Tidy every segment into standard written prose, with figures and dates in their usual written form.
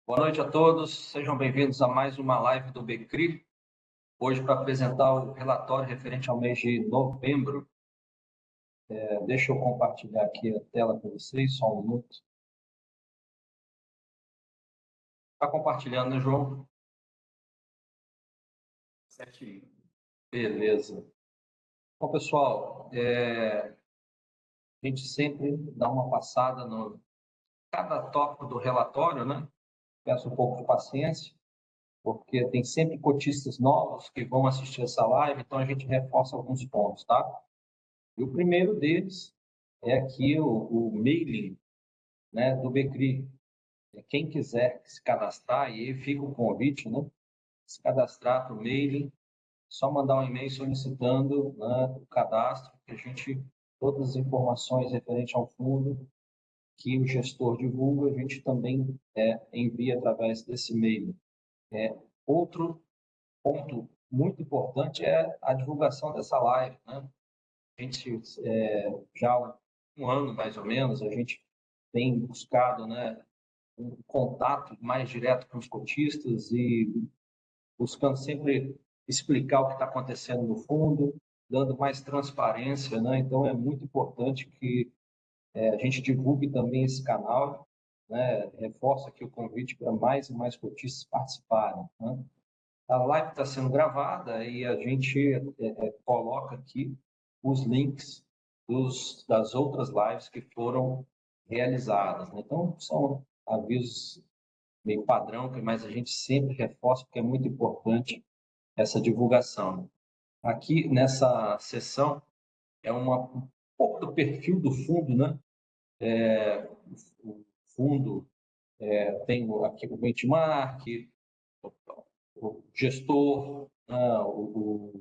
Boa noite a todos, sejam bem-vindos a mais uma live do Becri. Hoje, para apresentar o relatório referente ao mês de novembro. Deixa eu compartilhar aqui a tela com vocês, só um minuto. Está compartilhando, né, João? Certinho. Beleza. Bom, pessoal, a gente sempre dá uma passada no cada tópico do relatório, né? Peço um pouco de paciência, porque tem sempre cotistas novos que vão assistir essa live, então a gente reforça alguns pontos, tá? E o primeiro deles é aqui o mailing, né, do Becri. Quem quiser se cadastrar, e aí fica o convite, né, se cadastrar para o mailing, só mandar um e-mail solicitando, né, o cadastro, que a gente, todas as informações referentes ao fundo que o gestor divulga, a gente também envia através desse e-mail. Outro ponto muito importante é a divulgação dessa live, né? A gente, já há um ano mais ou menos, a gente tem buscado, né, um contato mais direto com os cotistas e buscando sempre explicar o que está acontecendo no fundo, dando mais transparência, né? Então é muito importante que a gente divulgue também esse canal, né? Reforço aqui o convite para mais e mais cotistas participarem, né? A live está sendo gravada e a gente coloca aqui os links das outras lives que foram realizadas, né? Então, são avisos meio padrão, mas a gente sempre reforça porque é muito importante essa divulgação. Aqui nessa sessão é um pouco do perfil do fundo, né? O fundo tem aqui o benchmark, o gestor, né? O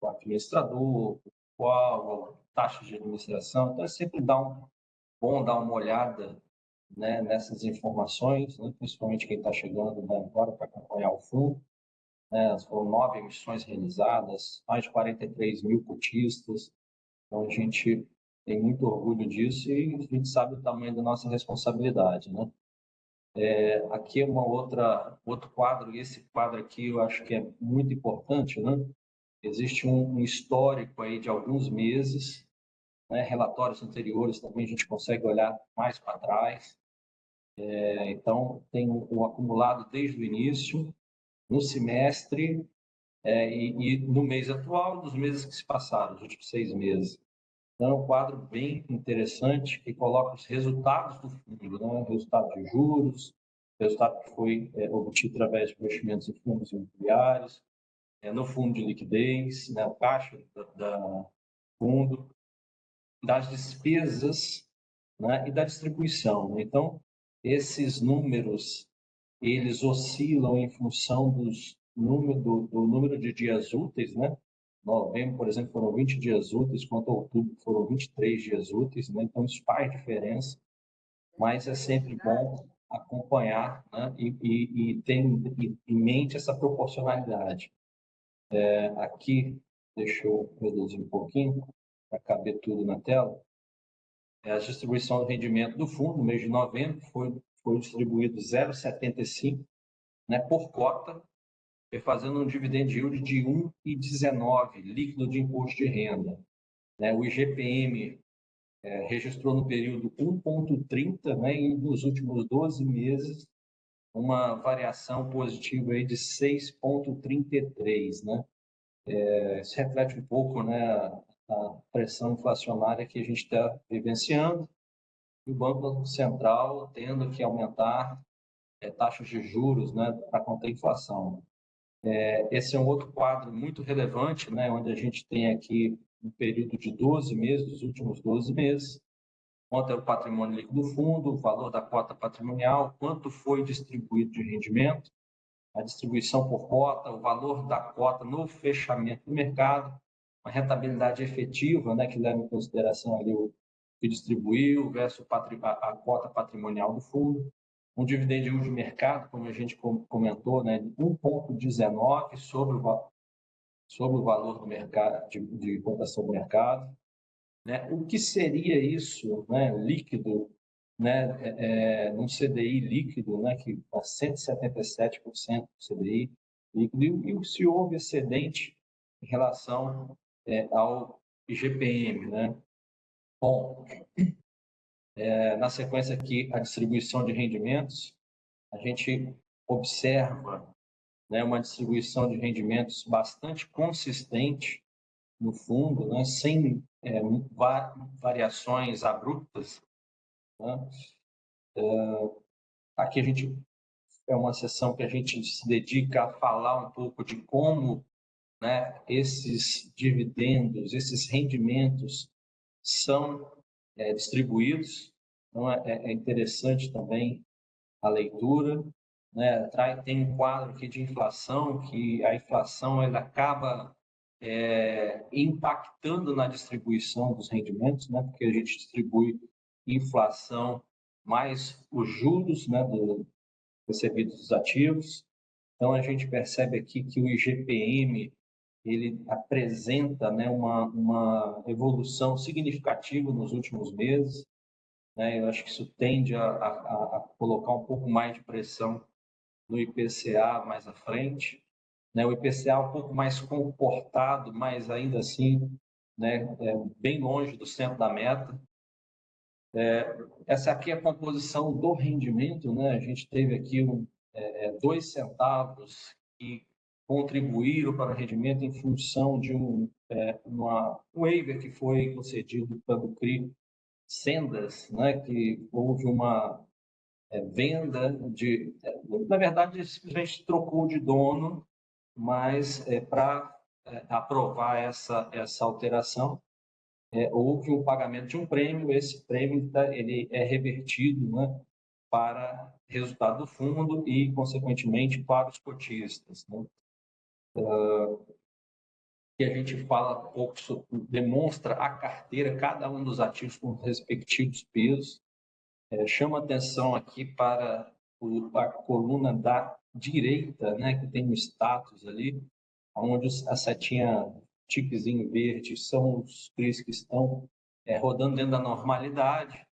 administrador, qual a taxa de administração. Então é sempre bom dar uma olhada, né, nessas informações, né? Principalmente quem está chegando, né, agora para acompanhar o fundo. Foram 9 emissões realizadas, mais de 43 mil cotistas. Então, a gente tem muito orgulho disso e a gente sabe o tamanho da nossa responsabilidade, né? Aqui é outro quadro, e esse quadro aqui eu acho que é muito importante, né? Existe um histórico aí de alguns meses, né? Relatórios anteriores também a gente consegue olhar mais para trás. Então, tem o acumulado desde o início, no semestre, e no mês atual, dos meses que se passaram, os últimos 6 meses. Então, é um quadro bem interessante que coloca os resultados do fundo, né? Resultado de juros, resultado que foi obtido através de investimentos em fundos imobiliários, no fundo de liquidez, né? O caixa da fundo, das despesas, né? E da distribuição. Então, esses números eles oscilam em função do número de dias úteis, né? Novembro, por exemplo, foram 20 dias úteis, quanto a outubro foram 23 dias úteis, né? Então isso faz diferença, mas é sempre bom acompanhar, né? E ter em mente essa proporcionalidade. Aqui, deixa eu reduzir um pouquinho, para caber tudo na tela. A distribuição do rendimento do fundo, no mês de novembro, foi distribuído 0,75, né, por cota, fazendo um dividend yield de 1,19, líquido de imposto de renda. O IGPM registrou no período 1,30, né, e nos últimos 12 meses uma variação positiva aí de 6,33, né? Isso reflete um pouco, né, a pressão inflacionária que a gente está vivenciando e o Banco Central tendo que aumentar taxas de juros, né, para conter a inflação. Esse é um outro quadro muito relevante, né, onde a gente tem aqui um período de 12 meses, dos últimos 12 meses, quanto é o patrimônio líquido do fundo, o valor da cota patrimonial, quanto foi distribuído de rendimento, a distribuição por cota, o valor da cota no fechamento do mercado, a rentabilidade efetiva, né, que leva em consideração ali o que distribuiu versus a cota patrimonial do fundo, um dividend yield de mercado, como a gente comentou, né, de 1,19 sobre o valor do mercado, de cotação do mercado. Né? O que seria isso, né, líquido né, num CDI líquido, né, que está 177% do CDI líquido, e se houve excedente em relação ao IGPM, né? Bom, na sequência aqui, a distribuição de rendimentos, a gente observa, né, uma distribuição de rendimentos bastante consistente no fundo, né, sem variações abruptas, né? Aqui a gente é uma sessão que a gente se dedica a falar um pouco de como, né, esses dividendos, esses rendimentos são distribuídos. Então, é interessante também a leitura, né? Tem um quadro aqui de inflação, que a inflação ela acaba impactando na distribuição dos rendimentos, né? Porque a gente distribui inflação mais os juros, né, recebidos dos ativos. Então, a gente percebe aqui que o IGPM ele apresenta, né, uma evolução significativa nos últimos meses, né? Eu acho que isso tende a colocar um pouco mais de pressão no IPCA mais à frente, né? O IPCA um pouco mais comportado, mas ainda assim, né, bem longe do centro da meta. Essa aqui é a composição do rendimento, né? A gente teve aqui 2 centavos que contribuíram para o rendimento em função de um waiver que foi concedido pelo CRI Sendas, né? Que houve uma venda de... na verdade, simplesmente trocou de dono, mas para aprovar essa alteração, houve um pagamento de um prêmio, esse prêmio ele é revertido, né, para resultado do fundo e, consequentemente, para os cotistas, né? Que a gente fala um pouco sobre, demonstra a carteira, cada um dos ativos com respectivos pesos. Chama atenção aqui para a coluna da direita, né, que tem um status ali, onde a setinha tiquezinho verde são os CRIs que estão rodando dentro da normalidade.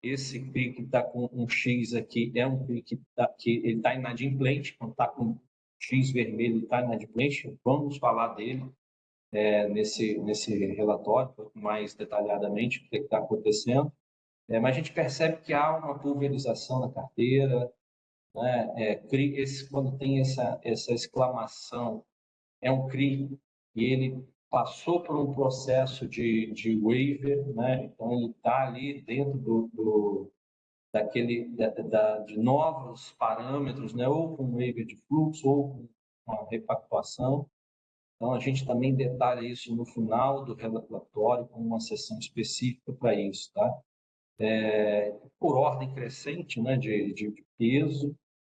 Esse CRI que está com um X aqui é um CRI que ele está inadimplente, quando está com X vermelho ele está inadimplente. Vamos falar dele nesse relatório mais detalhadamente, o que está acontecendo. Mas a gente percebe que há uma pulverização na carteira, né? Quando tem essa exclamação, é um CRI e ele passou por um processo de waiver, né? Então ele está ali dentro de novos parâmetros, né? Ou com waiver de fluxo, ou com uma repactuação. Então a gente também detalha isso no final do relatório, com uma seção específica para isso, tá? Por ordem crescente, né, de peso.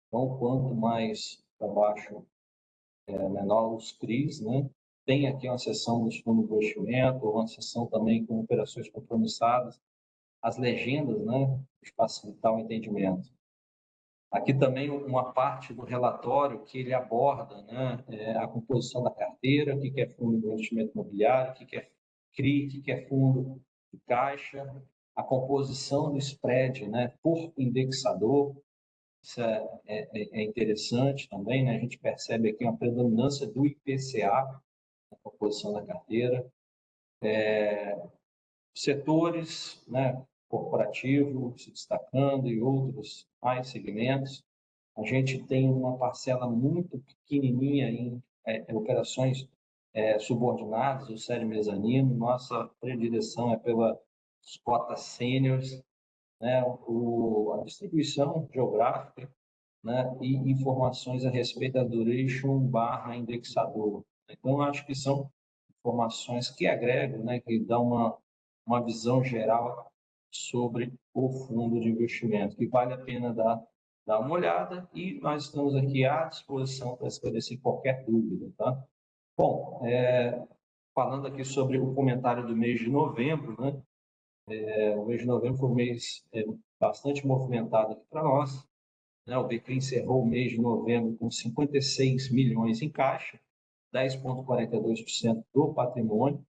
Então, quanto mais para baixo, menor os CRIs, né? Tem aqui uma seção dos fundos de investimento, uma seção também com operações compromissadas, as legendas, né, para facilitar o entendimento. Aqui também uma parte do relatório que ele aborda, né, a composição da carteira, o que é fundo de investimento imobiliário, o que é CRI, o que é fundo de caixa, a composição do spread, né, por indexador. Isso é interessante também, né? A gente percebe aqui uma predominância do IPCA na composição da carteira. Setores, né, corporativo se destacando e outros mais segmentos. A gente tem uma parcela muito pequenininha em operações subordinadas, o série mezanino. Nossa predileção é pelas cotas sêniores, né, a distribuição geográfica, né, e informações a respeito da duration/indexador. Então, acho que são informações que agregam, né, que dão uma visão geral sobre o fundo de investimento, que vale a pena dar uma olhada, e nós estamos aqui à disposição para esclarecer qualquer dúvida, tá? Bom, falando aqui sobre o comentário do mês de novembro, né? O mês de novembro foi um mês bastante movimentado aqui para nós, né? O BCRI encerrou o mês de novembro com 56 milhões em caixa, 10,42% do patrimônio.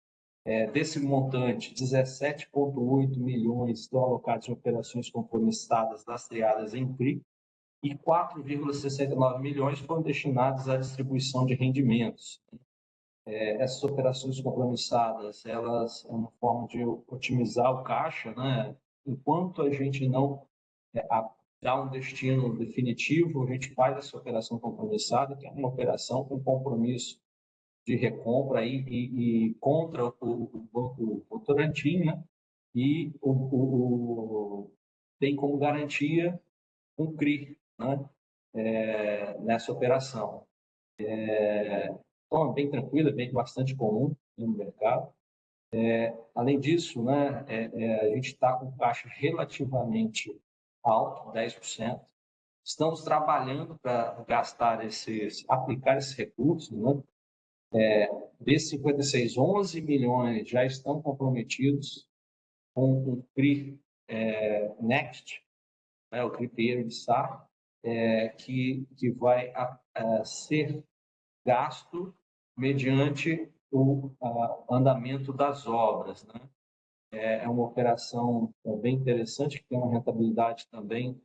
Desse montante, 17,8 milhões estão alocados em operações compromissadas lastreadas em CRI e 4,69 milhões foram destinados à distribuição de rendimentos. Essas operações compromissadas, elas é uma forma de otimizar o caixa, né? Enquanto a gente não dá um destino definitivo, a gente faz essa operação compromissada, que é uma operação com compromisso de recompra e contra o Banco Votorantim, né? E tem como garantia um CRI, né? Nessa operação. Então, é bem tranquila, bem bastante comum no mercado. Além disso, né, a gente está com caixa relativamente alto, 10%. Estamos trabalhando para aplicar esses recursos, né? Desses 56, 11 milhões já estão comprometidos com o CRI Next, né, o CRI Pinheiro de Sá, que vai ser gasto mediante o andamento das obras, né? É uma operação bem interessante, que tem uma rentabilidade também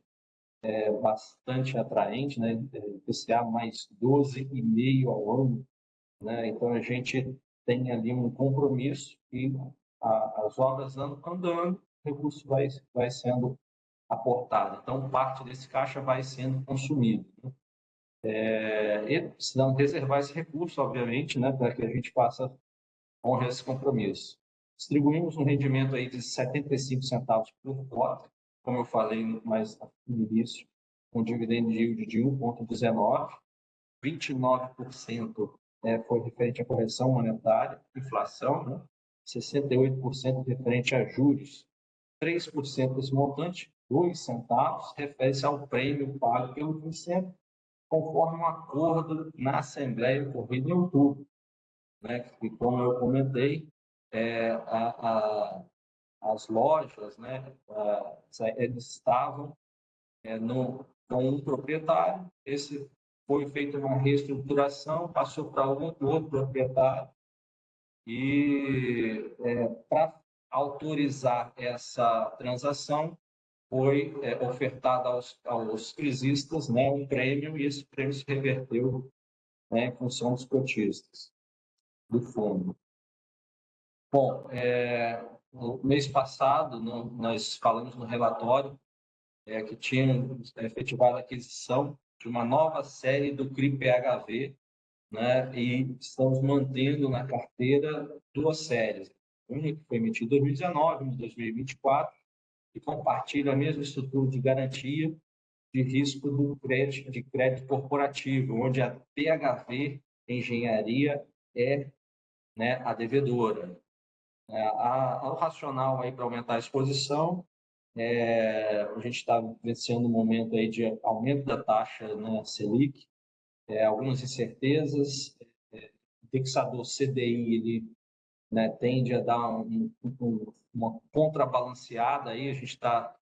bastante atraente, né? IPCA mais 12,5% ao ano, né? Então, a gente tem ali um compromisso e as obras andando, o recurso vai sendo aportado. Então, parte desse caixa vai sendo consumido, né? E precisamos reservar esse recurso, obviamente, né, para que a gente faça honra esse compromisso. Distribuímos um rendimento aí de 75 centavos por cota, como eu falei mais no início, com dividend yield de 1,19%, 29% foi referente à correção monetária, inflação, né? 68% referente a juros, 3% desse montante, 2 centavos, refere-se ao prêmio pago pelo Quincem, conforme um acordo na Assembleia ocorrido em outubro, né? E como eu comentei, as lojas, né, eles estavam com um proprietário, esse foi feita uma reestruturação, passou para outro proprietário, e para autorizar essa transação, foi ofertado aos crisistas, né, um prêmio, e esse prêmio se reverteu, né, em função dos cotistas do fundo. Bom, no mês passado, nós falamos no relatório que tinha efetivado a aquisição de uma nova série do CRI-PHV, né, e estamos mantendo na carteira 2 séries. Uma que foi emitida em 2019, uma em 2024, e compartilha a mesma estrutura de garantia de risco de crédito corporativo, onde a PHV Engenharia é, né, a devedora. O racional aí para aumentar a exposição, a gente está vivenciando um momento aí de aumento da taxa, né, Selic, algumas incertezas, o indexador CDI ele, né, tende a dar uma contrabalanceada, aí a gente está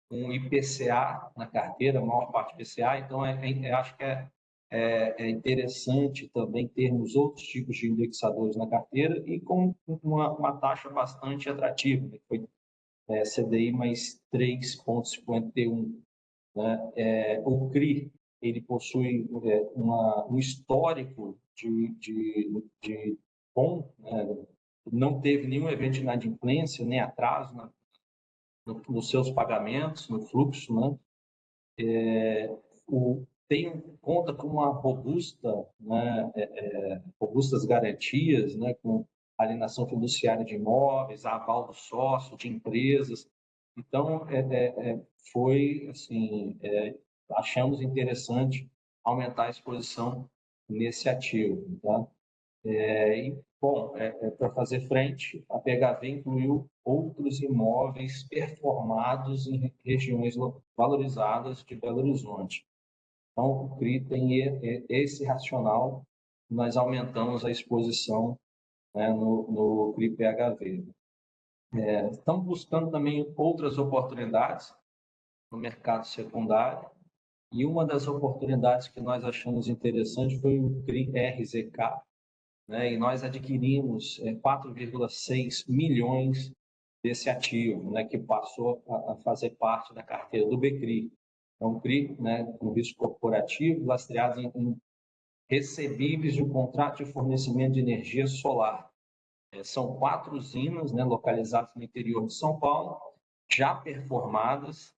com IPCA na carteira, a maior parte IPCA, então eu acho que é interessante também termos outros tipos de indexadores na carteira e com uma taxa bastante atrativa, né? Foi CDI mais 3,51. Né? O CRI ele possui um histórico de bom, né? Não teve nenhum evento de inadimplência, nem atraso nos seus pagamentos, no fluxo, né? Conta com uma robusta, né, robustas garantias, né, com alienação fiduciária de imóveis, aval do sócio, de empresas. Então, foi assim, achamos interessante aumentar a exposição nesse ativo, tá? Bom, para fazer frente, a PHV incluiu outros imóveis performados em regiões valorizadas de Belo Horizonte. Então, o CRI tem esse racional, nós aumentamos a exposição, né, no CRI PHV. Estamos buscando também outras oportunidades no mercado secundário, e uma das oportunidades que nós achamos interessante foi o CRI RZK, né, e nós adquirimos 4,6 milhões desse ativo, né, que passou a fazer parte da carteira do BCRI. É um CRI, né, com risco corporativo, lastreado em recebíveis de um contrato de fornecimento de energia solar. São 4 usinas, né, localizadas no interior de São Paulo, já performadas,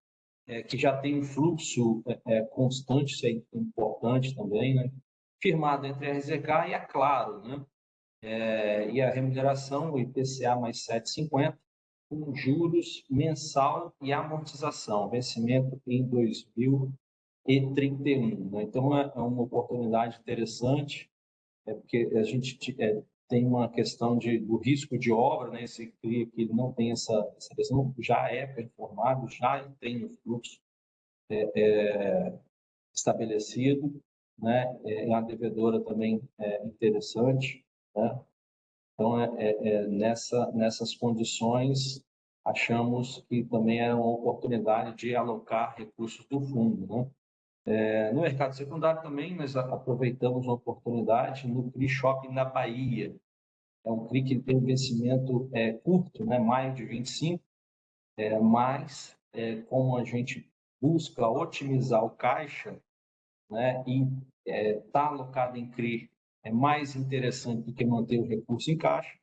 que já tem um fluxo constante, isso é importante também, né, firmado entre a RZK e a Claro, né, e a remuneração, o IPCA mais 7,50, com juros mensal e amortização, vencimento em 2031. Né? Então, é uma oportunidade interessante, porque a gente tem uma questão do risco de obra, né? Esse CRI que não tem essa questão, já é performado, já tem o fluxo estabelecido, né? É uma devedora também interessante, né? Então, nessas condições, achamos que também é uma oportunidade de alocar recursos do fundo, né? No mercado secundário também, nós aproveitamos uma oportunidade no CRI Shopping na Bahia. É um CRI que tem um vencimento curto, né? Maio de 25, mas como a gente busca otimizar o caixa, né? E está alocado em CRI é mais interessante do que manter o recurso em caixa.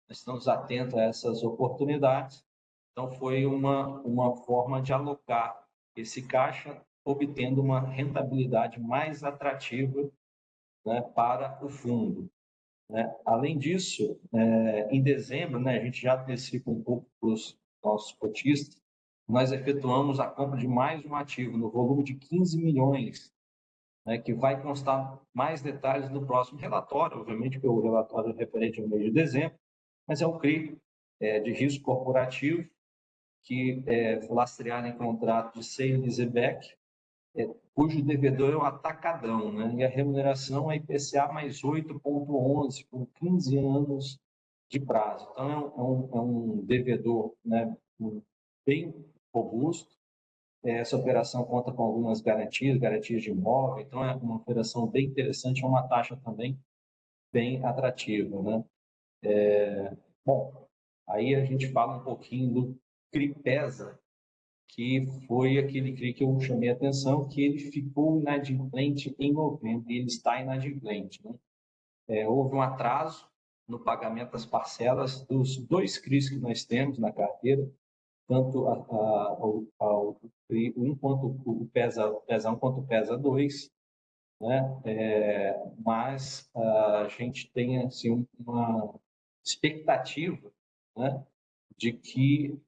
Nós estamos atentos a essas oportunidades. Então, foi uma forma de alocar esse caixa, obtendo uma rentabilidade mais atrativa, né, para o fundo. Né? Além disso, em dezembro, né, a gente já antecipa um pouco para os nossos cotistas, nós efetuamos a compra de mais um ativo no volume de 15 milhões, né, que vai constar mais detalhes no próximo relatório, obviamente, porque o relatório é referente ao mês de dezembro, mas é um CRI de risco corporativo que foi lastreado em contrato de sale e leaseback, cujo devedor é o atacadão, né? E a remuneração é IPCA mais 8,11, com 15 anos de prazo. Então, é um devedor, né, bem robusto. Essa operação conta com algumas garantias de imóvel, então é uma operação bem interessante, é uma taxa também bem atrativa, né? Bom, aí a gente fala um pouquinho do CRIPESA, que foi aquele CRI que eu chamei a atenção, que ele ficou inadimplente em novembro, e ele está inadimplente. Né? Houve um atraso no pagamento das parcelas dos 2 CRIs que nós temos na carteira, tanto o CRI 1 quanto o PESA 1 quanto o PESA 2, né? Mas a gente tem assim, uma expectativa, né, de que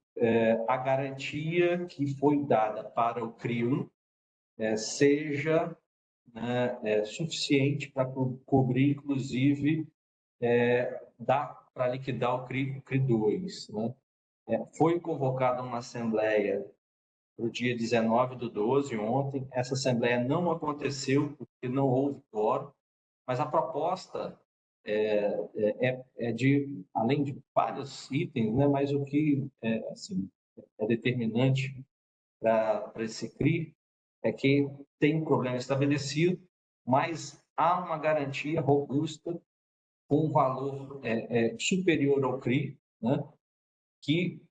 a garantia que foi dada para o CRI1 seja, né, suficiente para cobrir, inclusive, para liquidar o CRI2. Né? Foi convocada uma assembleia para o dia 19/12, ontem. Essa assembleia não aconteceu porque não houve quórum, mas a proposta de, além de vários itens, né, mas o que é determinante para esse CRI é que tem um problema estabelecido, mas há uma garantia robusta com um valor superior ao CRI, né, que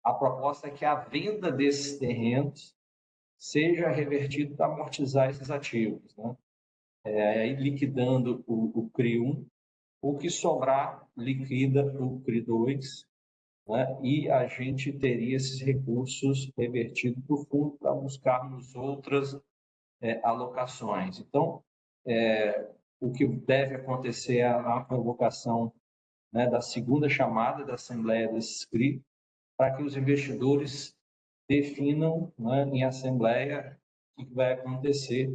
a proposta é que a venda desses terrenos seja revertida para amortizar esses ativos, né? Aí liquidando o CRI1, o que sobrar liquida o CRI2, né? E a gente teria esses recursos revertidos para o fundo para buscarmos outras alocações. Então, o que deve acontecer é a convocação, né, da segunda chamada da Assembleia desse CRI, para que os investidores definam, né, em assembleia o que vai acontecer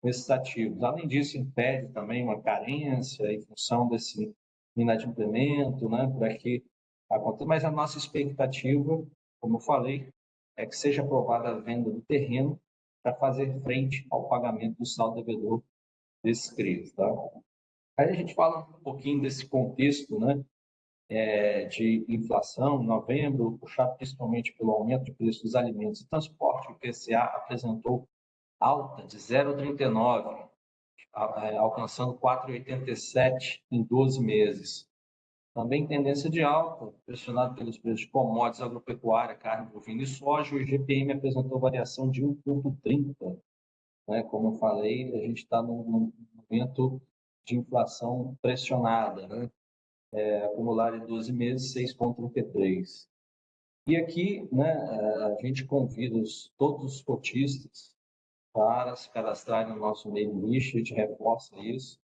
com esses ativos. Além disso, impede também uma carência em função desse inadimplemento, né, para que aconteça. Mas a nossa expectativa, como eu falei, é que seja aprovada a venda do terreno para fazer frente ao pagamento do saldo devedor desses CRIs. Tá? Aí a gente fala um pouquinho desse contexto, né, de inflação, em novembro, puxado principalmente pelo aumento de preços dos alimentos e transporte. O IPCA apresentou alta de 0,39, alcançando 4,87 em 12 meses. Também tendência de alta, pressionado pelos preços de commodities, agropecuária, carne bovina e soja. O IGPM apresentou variação de 1,30. Né? Como eu falei, a gente está num momento de inflação pressionada, né? Acumulado em 12 meses, 6,33. E aqui, né, a gente convida todos os cotistas para se cadastrarem no nosso mailing list, a gente reforça isso.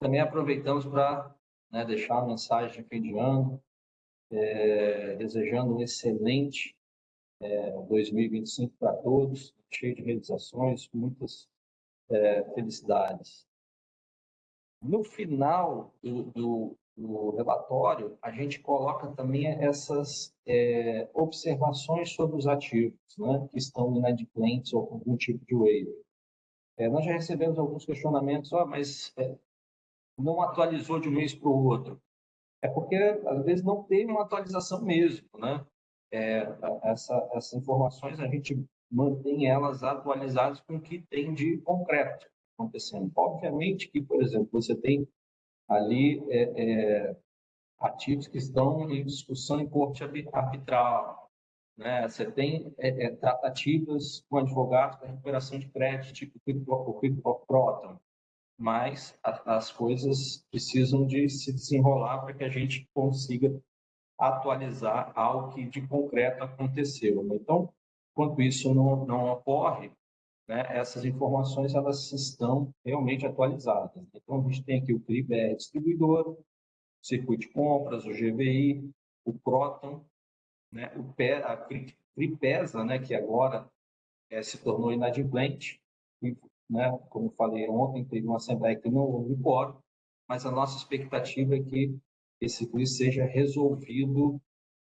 Também aproveitamos para, né, deixar uma mensagem de fim de ano, desejando um excelente 2025 para todos, cheio de realizações, muitas felicidades. No final do relatório, a gente coloca também essas observações sobre os ativos, né, que estão inadimplentes ou com algum tipo de waiver. Nós já recebemos alguns questionamentos, mas não atualizou de um mês para o outro. É porque, às vezes, não teve uma atualização mesmo, né? Essas informações, a gente mantém elas atualizadas com o que tem de concreto acontecendo. Obviamente que, por exemplo, você tem ali ativos que estão em discussão em corte arbitral, né? Você tem tratativas com advogados para recuperação de crédito, tipo o Quick Proton, mas as coisas precisam de se desenrolar para que a gente consiga atualizar algo que de concreto aconteceu. Então, enquanto isso não ocorre, né, essas informações elas estão realmente atualizadas. Então, a gente tem aqui o CRI-BR distribuidor, o circuito de compras, o GVI, o Croton, né, a CRI-PESA, né, que agora se tornou inadimplente, e, né, como falei ontem, teve uma assembleia que não houve quórum, mas a nossa expectativa é que esse CRI seja resolvido,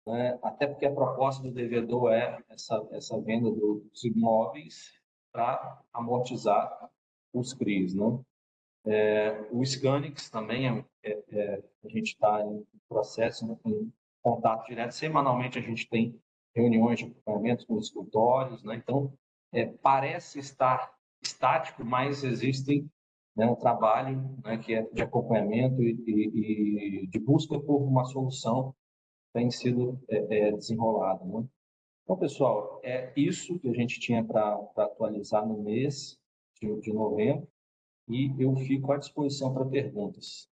né, até porque a proposta do devedor é essa venda dos imóveis para amortizar os CRIs. Né? O Scanix também, a gente está em processo, né, em contato direto. Semanalmente a gente tem reuniões de acompanhamento com os escritórios, né? Então, parece estar estático, mas existem, né, um trabalho, né, que é de acompanhamento e de busca por uma solução que tem sido desenrolada. Né? Então, pessoal, é isso que a gente tinha para atualizar no mês de novembro e eu fico à disposição para perguntas.